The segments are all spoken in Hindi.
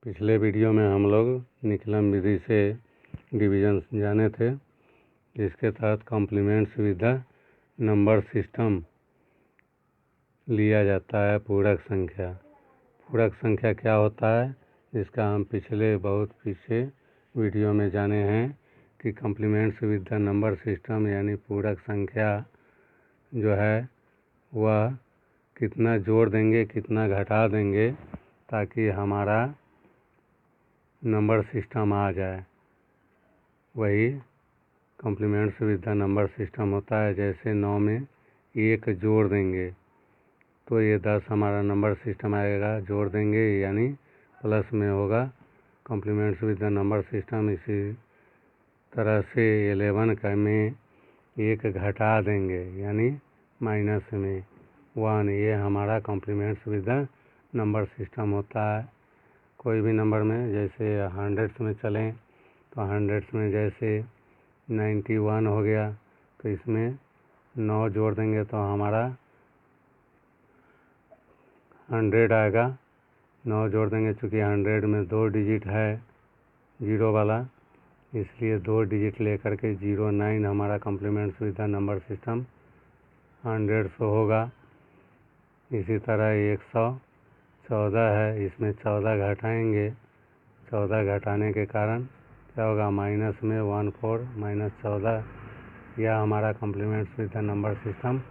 पिछले वीडियो में हम लोग निकलम विधि से डिवीजन जाने थे, जिसके तहत complements with the number system लिया जाता है पूरक संख्या। पूरक संख्या क्या होता है, जिसका हम बहुत पीछे वीडियो में जाने हैं कि complements with the number system यानी पूरक संख्या जो है वह कितना जोड़ देंगे कितना घटा देंगे ताकि हमारा नंबर सिस्टम आ जाए, वही complements with the number system होता है। जैसे 9 में 1 जोड़ देंगे तो ये 10 हमारा नंबर सिस्टम आएगा, जोड़ देंगे यानी प्लस में होगा complements with the number system. इसी तरह से 11 का में 1 घटा देंगे यानी माइनस में 1, ये हमारा complements with the number system होता है। कोई भी नंबर में जैसे हंड्रेड्स में चलें तो हंड्रेड्स में जैसे 91 हो गया तो इसमें 9 जोड़ देंगे तो हमारा 100 आएगा। 9 जोड़ देंगे, चूँकि 100 में 2 डिजिट है जीरो वाला, इसलिए 2 डिजिट लेकर के 09 हमारा complements with the number system 100 से होगा। इसी तरह 114 है, इसमें 14 घटाएंगे, 14 घटाने के कारण क्या होगा, माइनस में 14 माइनस 14, यह हमारा complements with the number system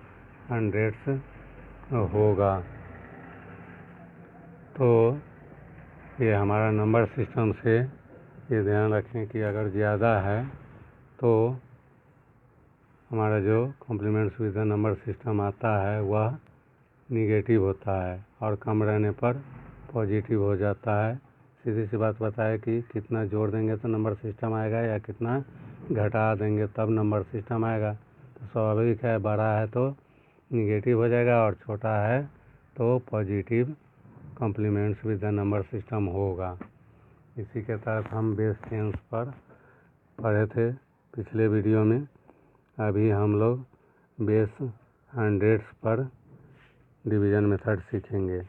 100 होगा। तो ये हमारा नंबर सिस्टम से ये ध्यान रखें कि अगर ज़्यादा है तो हमारा जो complements with the number system आता है वह निगेटिव होता है और कम रहने पर पॉजिटिव हो जाता है। सीधी सी बात बताए कि कितना जोड़ देंगे तो नंबर सिस्टम आएगा या कितना घटा देंगे तब नंबर सिस्टम आएगा। तो स्वाभाविक है, बड़ा है तो निगेटिव हो जाएगा और छोटा है तो positive complements with the number system होगा। इसी के तहत हम बेस 10 पर पढ़े थे पिछले वीडियो में। अभी हम लोग बेस 100 पर डिवीज़न मेथड सीखेंगे।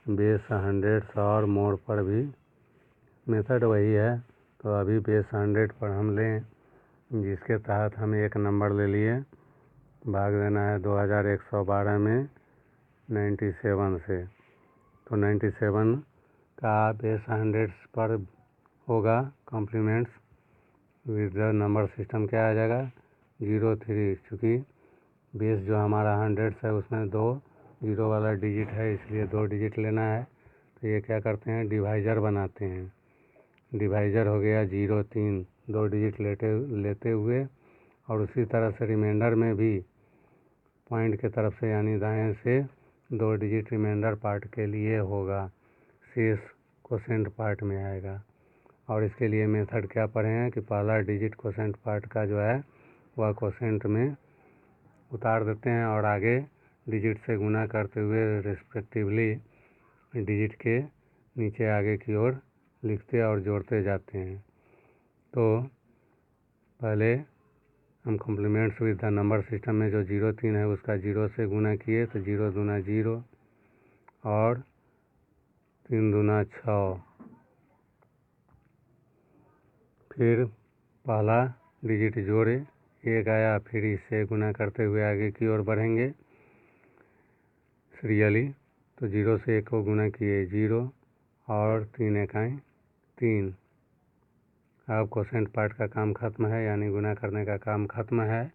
बेस 100 और मोड पर भी मेथड वही है, तो अभी बेस 100 पर हम लें, जिसके तहत हम एक नंबर ले लिए, भाग देना है 2112 में 97 से। तो 97 का बेस 100 पर होगा complements with the number system क्या आ जाएगा, 03। चूँकि बेस जो हमारा 100 है उसमें 2 जीरो वाला डिजिट है, इसलिए 2 डिजिट लेना है। तो ये क्या करते हैं, डिवाइज़र बनाते हैं। डिवाइज़र हो गया 03, 2 डिजिट लेते हुए, और उसी तरह से रिमाइंडर में भी पॉइंट के तरफ से यानी दाएं से 2 डिजिट रिमाइंडर पार्ट के लिए होगा, शेष कोसेंट पार्ट में आएगा। और इसके लिए मेथड क्या पढ़े हैं कि पहला डिजिट कोसेंट पार्ट का जो है वह कोसेंट में उतार देते हैं और आगे डिजिट से गुना करते हुए रिस्पेक्टिवली डिजिट के नीचे आगे की ओर लिखते और जोड़ते जाते हैं। तो पहले हम complements with the number system में जो 03 है उसका 0 से गुना किए तो 0 दूना 0 और 3 दूना 6। फिर पहला डिजिट जोड़े, 1 आया, फिर इसे गुना करते हुए आगे की ओर बढ़ेंगे सीरियली। तो 0 से 1 को गुना किए 0 और 3 इकाई 3। अब कोसेंट पार्ट का काम खत्म है, यानी गुना करने का काम खत्म है।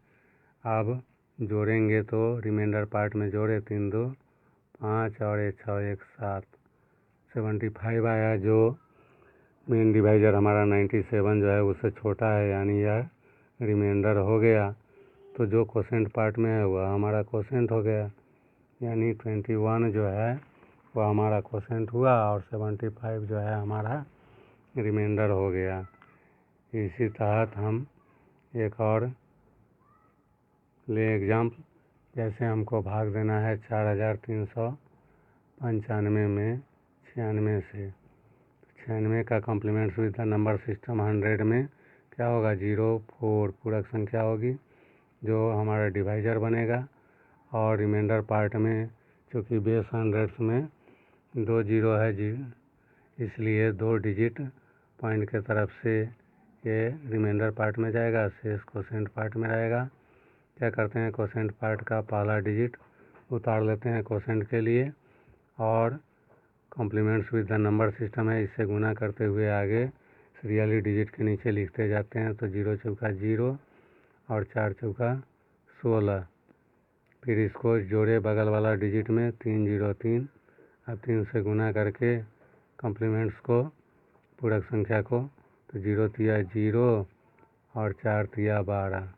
अब जोड़ेंगे तो रिमाइंडर पार्ट में जोड़े, 3 2 5 और 1 6 1 7, 75 आया। जो मेन डिवाइज़र हमारा 97 जो है उससे छोटा है, यानी यह रिमाइंडर हो गया। तो जो कोसेंट पार्ट में है वह हमारा कोसेंट हो गया, यानी 21 जो है वह हमारा कोसेंट हुआ और 75 जो है हमारा रिमाइंडर हो गया। इसी तहत हम एक और ले एग्जाम्पल, जैसे हमको भाग देना है 4395 में 96 से। 96 का complements with the number system 100 में क्या होगा, 04 पूरक संख्या होगी जो हमारा डिवाइज़र बनेगा। और रिमाइंडर पार्ट में चूँकि बेस 100 में 2 जीरो है, इसलिए 2 डिजिट पॉइंट के तरफ से ये रिमाइंडर पार्ट में जाएगा, शेष कोसेंट पार्ट में रहेगा। क्या करते हैं, कोसेंट पार्ट का पहला डिजिट उतार लेते हैं कोसेंट के लिए, और complements with the number system है, इससे गुना करते हुए आगे सीरियली डिजिट के नीचे लिखते जाते हैं। तो 0 चौका 0 और 4 चौका 16। फिर इसको जोड़े बगल वाला डिजिट में 3 0 3। अब 3 से गुना करके कॉम्प्लीमेंट्स को, पूरक संख्या को, तो 0 तिया 0 और 4 तिया 12।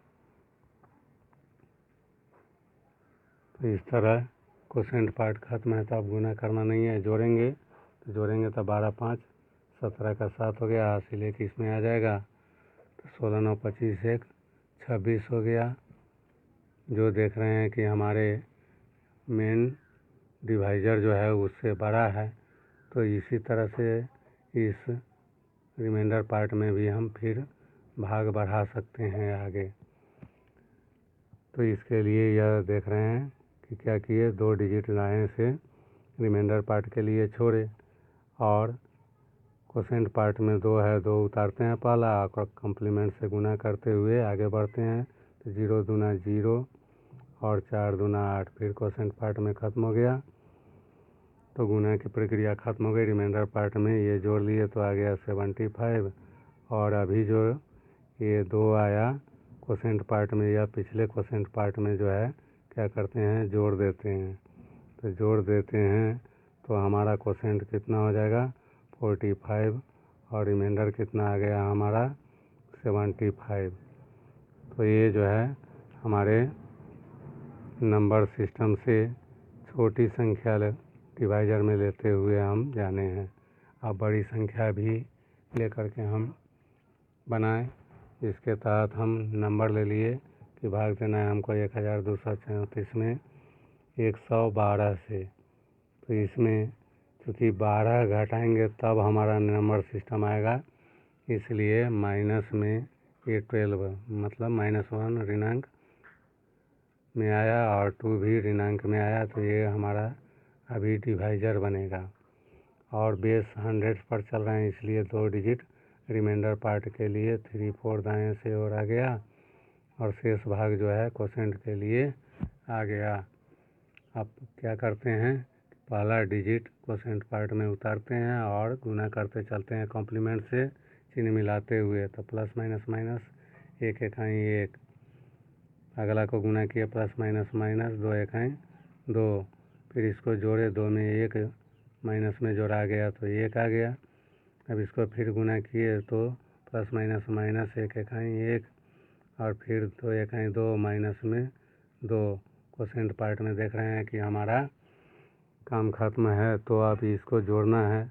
तो इस तरह कोसेंट पार्ट खत्म है, तो अब गुना करना नहीं है, जोड़ेंगे तो 12 5 17 का 7 हो गया, हासिल 1 इसमें आ जाएगा। तो 16 9 25 1 26 हो गया। जो देख रहे हैं कि हमारे मेन डिवाइज़र जो है उससे बड़ा है, तो इसी तरह से इस रिमाइंडर पार्ट में भी हम फिर भाग बढ़ा सकते हैं आगे। तो इसके लिए यह देख रहे हैं कि क्या किए, 2 डिजिट लाए से रिमाइंडर पार्ट के लिए छोड़े, और कोसेंट पार्ट में 2 है, 2 उतारते हैं पहला, और कॉम्प्लीमेंट से गुना करते हुए आगे बढ़ते हैं। तो 0 दूना 0 और 4 दूना 8। फिर कोसेंट पार्ट में ख़त्म हो गया, तो गुना की प्रक्रिया ख़त्म हो गई। रिमाइंडर पार्ट में ये जोड़ लिए तो आ गया 75। और अभी जो ये 2 आया कोसेंट पार्ट में, या पिछले कोसेंट पार्ट में जो है क्या करते हैं, जोड़ देते हैं। तो जोड़ देते हैं तो हमारा कोसेंट कितना हो जाएगा, 45, और रिमाइंडर कितना आ गया हमारा, 75। तो ये जो है हमारे नंबर सिस्टम से छोटी संख्या डिवाइज़र में लेते हुए हम जाने हैं। अब बड़ी संख्या भी लेकर के हम बनाएं। इसके तहत हम नंबर ले लिए कि भाग देना है हमको 1234 में 112 से। तो इसमें चूँकि 12 घटाएंगे तब हमारा नंबर सिस्टम आएगा, इसलिए माइनस में ये 12 मतलब -1 ऋणांक में आया और 2 भी ऋणांक में आया, तो ये हमारा अभी डिवाइज़र बनेगा। और बेस 100 पर चल रहे हैं, इसलिए 2 डिजिट रिमाइंडर पार्ट के लिए 3 4 दाएँ से और आ गया, और शेष भाग जो है कोसेंट के लिए आ गया। अब क्या करते हैं, पहला डिजिट कोसेंट पार्ट में उतारते हैं और गुना करते चलते हैं कॉम्प्लीमेंट से चिन्ह मिलाते हुए। तो प्लस माइनस माइनस, 1 इकाई 1, अगला को गुना किया प्लस माइनस माइनस, 2 इकाई 2। फिर इसको जोड़े, 2 में 1 माइनस में जोड़ा गया तो 1 आ गया। अब इसको फिर गुना किए तो प्लस माइनस माइनस, 1 इकाई 1, और फिर 2 इकाई 2 माइनस में 2। कोसेंट पार्ट में देख रहे हैं कि हमारा काम खत्म है, तो अब इसको जोड़ना है।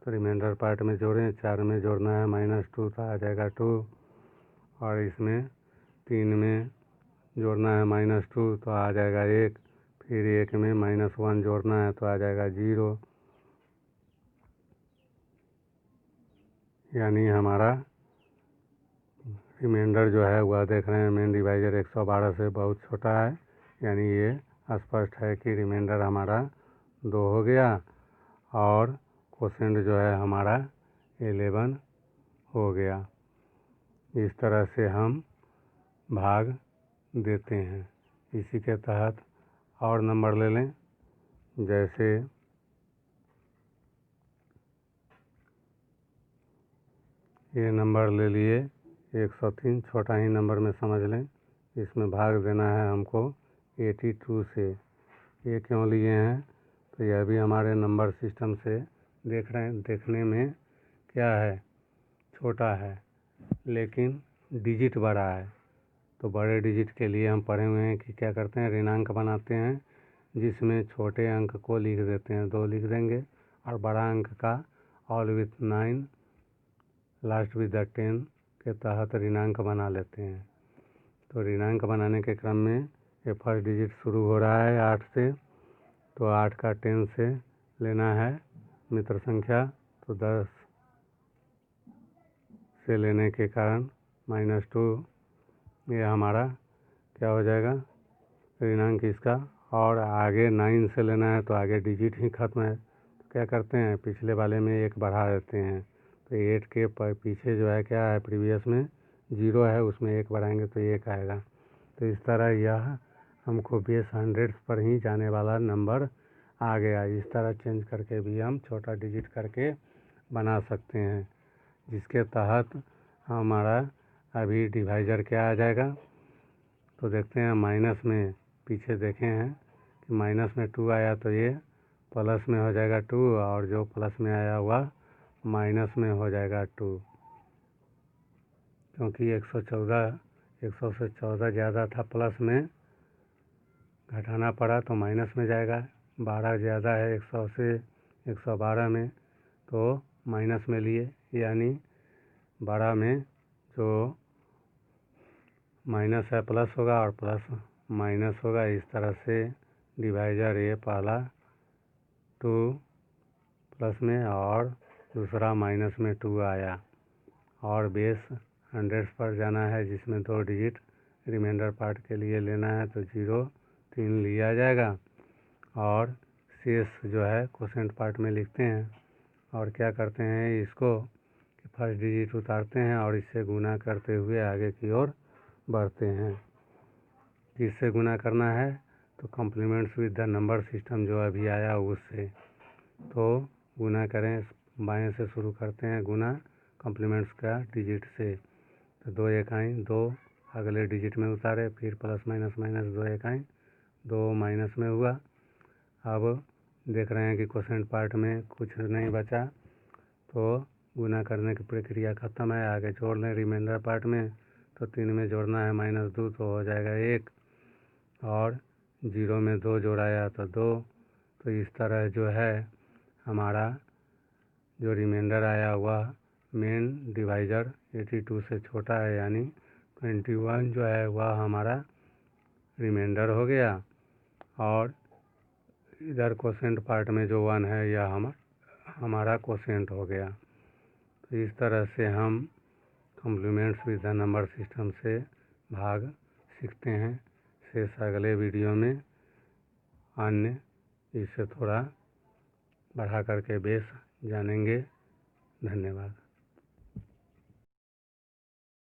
तो रिमाइंडर पार्ट में जोड़ें, 4 में जोड़ना है -2 तो आ जाएगा 2, और इसमें 3 में जोड़ना है -2 तो आ जाएगा 1, फिर 1 में -1 जोड़ना है तो आ जाएगा 0। यानी हमारा रिमाइंडर जो है वह देख रहे हैं मेन डिवाइज़र 112 से बहुत छोटा है, यानी ये स्पष्ट है कि रिमाइंडर हमारा 2 हो गया, और कोसेंट जो है हमारा 11 हो गया। इस तरह से हम भाग देते हैं। इसी के तहत और नंबर ले लें, जैसे ये नंबर ले लिए 103, छोटा ही नंबर में समझ लें। इसमें भाग देना है हमको 82 से। ये क्यों लिए हैं, तो यह भी हमारे नंबर सिस्टम से देख रहे हैं, देखने में क्या है, छोटा है, लेकिन डिजिट बड़ा है। तो बड़े डिजिट के लिए हम पढ़े हुए हैं कि क्या करते हैं, ऋणांक बनाते हैं, जिसमें छोटे अंक को लिख देते हैं, 2 लिख देंगे, और बड़ा अंक का all with 9 last with the 10 के तहत ऋणांक बना लेते हैं। तो ऋणांक बनाने के क्रम में ये फर्स्ट डिजिट शुरू हो रहा है 8 से, तो 8 का 10 से लेना है मित्र संख्या, तो 10 से लेने के कारण -2, ये हमारा क्या हो जाएगा, ऋणांक इसका। और आगे 9 से लेना है तो आगे डिजिट ही खत्म है, तो क्या करते हैं, पिछले वाले में 1 बढ़ा देते हैं, तो 8 के पीछे जो है क्या है, प्रीवियस में 0 है, उसमें 1 बढ़ाएंगे तो 1 आएगा। तो इस तरह यह हमको बेस 100 पर ही जाने वाला नंबर आ गया। इस तरह चेंज करके भी हम छोटा डिजिट करके बना सकते हैं, जिसके तहत हमारा अभी डिवाइजर क्या आ जाएगा। तो देखते हैं माइनस में, पीछे देखे हैं कि माइनस में 2 आया तो ये प्लस में हो जाएगा 2, और जो प्लस में आया हुआ माइनस में हो जाएगा 2, क्योंकि 100 से 14 ज़्यादा था, प्लस में घटाना पड़ा तो माइनस में जाएगा। 12 ज़्यादा है 100 से 112 में, तो माइनस में लिए, यानी 12 में जो माइनस है प्लस होगा और प्लस माइनस होगा। इस तरह से डिवाइजर ये पहला 2 प्लस में और दूसरा माइनस में 2 आया, और बेस 100 पर जाना है, जिसमें 2 डिजिट रिमाइंडर पार्ट के लिए लेना है, तो 0 3 लिया जाएगा, और शेष जो है क्वोशेंट पार्ट में लिखते हैं। और क्या करते हैं, इसको कि फर्स्ट डिजिट उतारते हैं और इससे गुना करते हुए आगे की ओर बढ़ते हैं। किससे गुना करना है, तो complements with the number system जो अभी आया उससे। तो गुना करें, बाएं से शुरू करते हैं गुना कॉम्प्लीमेंट्स का डिजिट से। तो 2 इकाई 2 अगले डिजिट में उतारे, फिर प्लस माइनस माइनस 2 इकाई 2 माइनस में हुआ। अब देख रहे हैं कि क्वोशेंट पार्ट में कुछ नहीं बचा, तो गुना करने की प्रक्रिया ख़त्म है। आगे जोड़ लें रिमाइंडर पार्ट में, तो 3 में जोड़ना है -2 तो हो जाएगा 1, और 0 में 2 जोड़ाया तो 2। तो इस तरह जो है हमारा जो रिमाइंडर आया वह मेन डिवाइजर 82 से छोटा है, यानी 21 जो है वह हमारा रिमाइंडर हो गया, और इधर क्वोशेंट पार्ट में जो 1 है यह हमारा क्वोशेंट हो गया। तो इस तरह से हम complements with the number system से भाग सीखते हैं। शेष अगले वीडियो में अन्य इससे थोड़ा बढ़ा करके बेस जानेंगे। धन्यवाद।